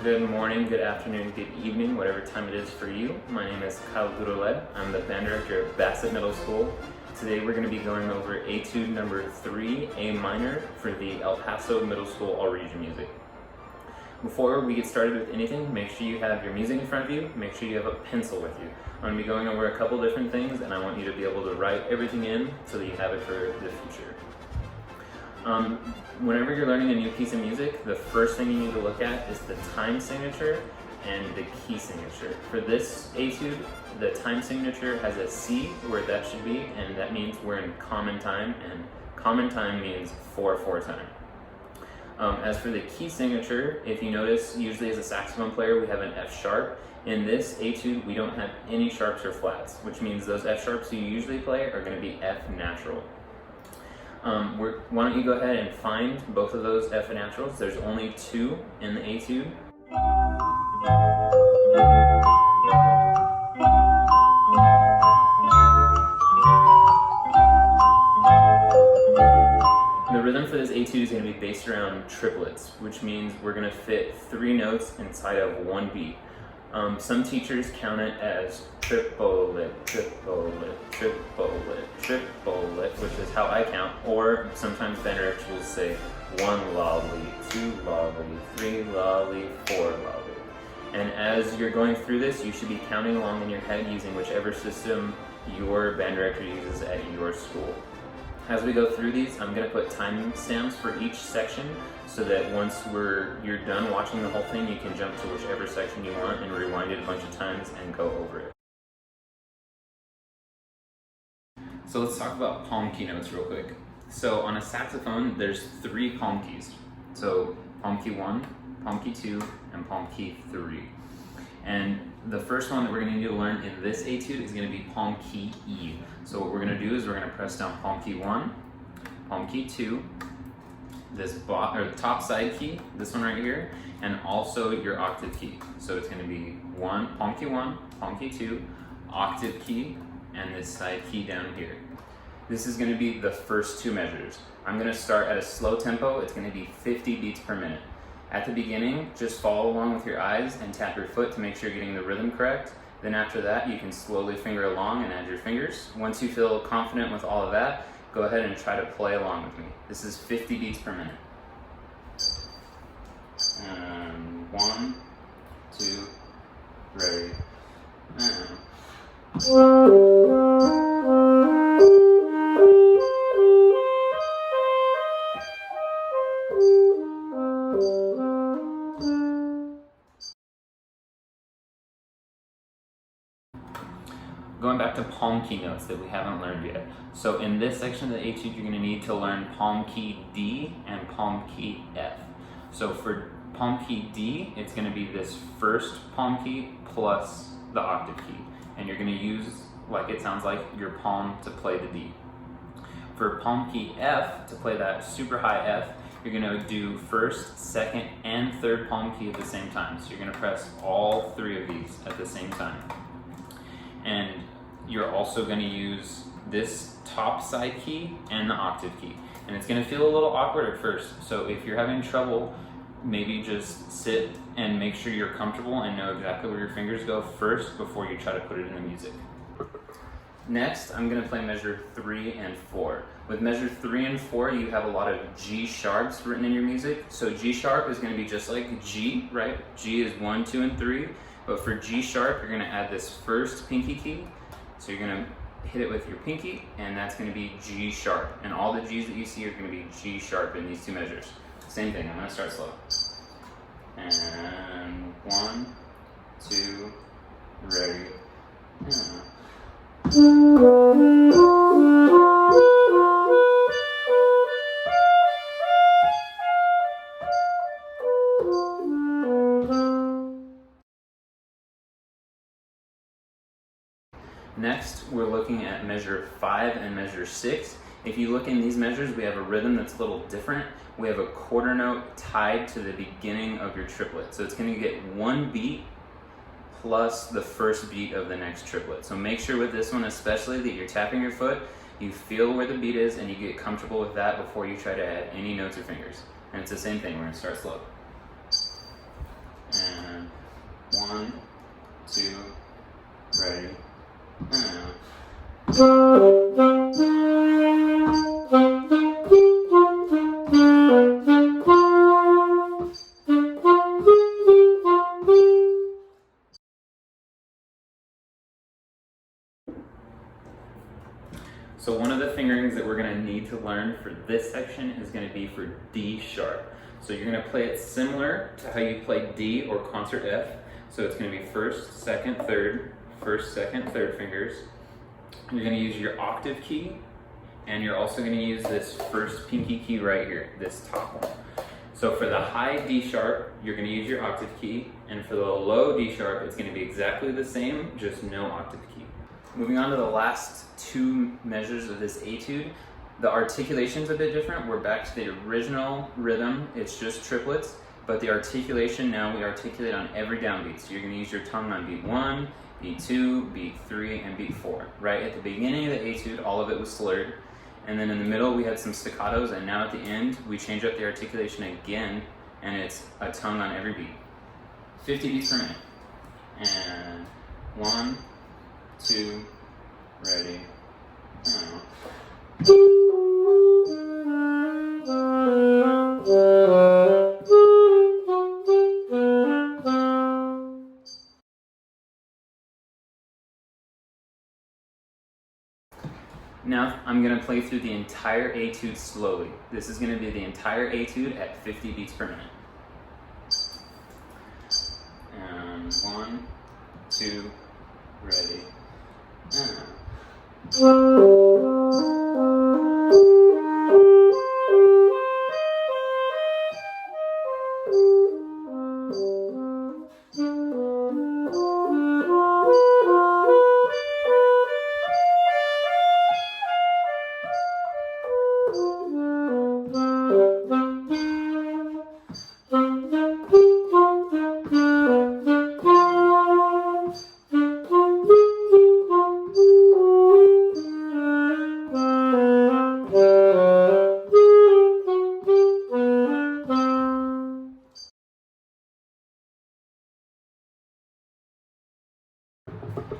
Good morning, good afternoon, good evening, whatever time it is for you. My name is Gurule. I'm the band director of Bassett Middle School. Today we're going to be going over Etude number 3, A minor, for the El Paso Middle School all-region music. Before we get started with anything, make sure you have your music in front of you, make sure you have a pencil with you. I'm going to be going over a couple different things and I want you to be able to write everything in so that you have it for the future. Whenever you're learning a new piece of music, the first thing you need to look at is the time signature and the key signature. For this etude, the time signature has a C where that should be, and that means we're in common time, and common time means 4/4 time. As for the key signature, if you notice, usually as a saxophone player we have an F sharp. In this etude, we don't have any sharps or flats, which means those F sharps you usually play are going to be F natural. Why don't you go ahead and find both of those F naturals. There's only 2 in the etude. The rhythm for this etude is going to be based around triplets, which means we're going to fit 3 notes inside of 1 beat. Some teachers count it as triplet, triplet, triplet, triplet, which is how I count, or sometimes band directors will say 1 lolly, 2 lolly, 3 lolly, 4 lolly. And as you're going through this, you should be counting along in your head using whichever system your band director uses at your school. As we go through these, I'm going to put timestamps for each section so that once you're done watching the whole thing, you can jump to whichever section you want and rewind it a bunch of times and go over it. So let's talk about palm key notes real quick. So on a saxophone, there's 3 palm keys. So palm key 1, palm key 2, and palm key 3. And the first one that we're going to need to learn in this etude is going to be palm key E. So what we're going to do is we're going to press down palm key 1, palm key 2, this top side key, this one right here, and also your octave key. So it's going to be palm key 1, palm key 2, octave key, and this side key down here. This is going to be the first 2 measures. I'm going to start at a slow tempo. It's going to be 50 beats per minute. At the beginning, just follow along with your eyes and tap your foot to make sure you're getting the rhythm correct. Then after that, you can slowly finger along and add your fingers. Once you feel confident with all of that, go ahead and try to play along with me. This is 50 beats per minute. 1, 2, ready, Going back to palm key notes that we haven't learned yet. So in this section of the etude, you're going to need to learn palm key D and palm key F. So for palm key D, it's going to be this first palm key plus the octave key. And you're going to use, like it sounds like, your palm to play the D. For palm key F, to play that super high F, you're going to do first, second, and third palm key at the same time. So you're going to press all 3 of these at the same time. And you're also going to use this top side key and the octave key. And it's going to feel a little awkward at first. So if you're having trouble, maybe just sit and make sure you're comfortable and know exactly where your fingers go first before you try to put it in the music. Next, I'm going to play measure 3 and 4. With measure 3 and 4, you have a lot of G sharps written in your music. So G sharp is going to be just like G, right? G is 1, 2, and 3. But for G sharp, you're going to add this first pinky key. So you're going to hit it with your pinky, and that's going to be G sharp. And all the G's that you see are going to be G sharp in these 2 measures. Same thing, I'm going to start slow. And 1, 2, ready, Next, we're looking at measure 5 and measure 6. If you look in these measures, we have a rhythm that's a little different. We have a quarter note tied to the beginning of your triplet. So it's going to get 1 beat plus the first beat of the next triplet. So make sure with this one especially that you're tapping your foot, you feel where the beat is, and you get comfortable with that before you try to add any notes or fingers. And it's the same thing, we're going to start slow. And 1, 2, ready, and so one of the fingerings that we're going to need to learn for this section is going to be for D sharp. So you're going to play it similar to how you play D or concert F. So it's going to be first, second, third fingers. You're going to use your octave key, and you're also going to use this first pinky key right here, this top one. So for the high D sharp, you're going to use your octave key, and for the low D sharp, it's going to be exactly the same, just no octave key. Moving on to the last two measures of this etude, the articulation's a bit different. We're back to the original rhythm, it's just triplets, but the articulation now we articulate on every downbeat. So you're going to use your tongue on beat 1, beat 2, beat 3, and beat 4. Right at the beginning of the etude, all of it was slurred, and then in the middle we had some staccatos, and now at the end we change up the articulation again, and it's a tongue on every beat. 50 beats per minute. And 1, 2, ready, now. Now I'm going to play through the entire etude slowly. This is going to be the entire etude at 50 beats per minute. And 1, 2, ready, now.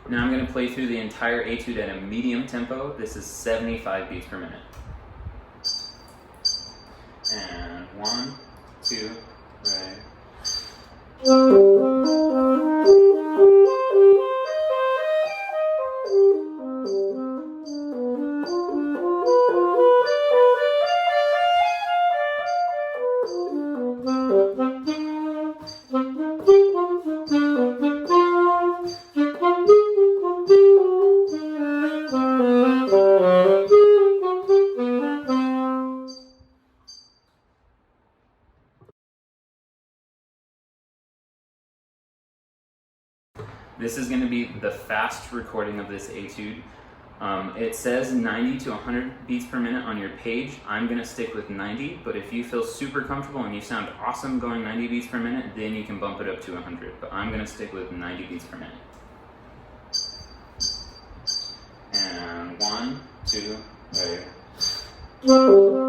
Now I'm going to play through the entire etude at a medium tempo. This is 75 beats per minute. And 1, 2, ready. This is going to be the fast recording of this etude. It says 90 to 100 beats per minute on your page. I'm going to stick with 90, but if you feel super comfortable and you sound awesome going 90 beats per minute, then you can bump it up to 100. But I'm going to stick with 90 beats per minute. And 1, 2, ready.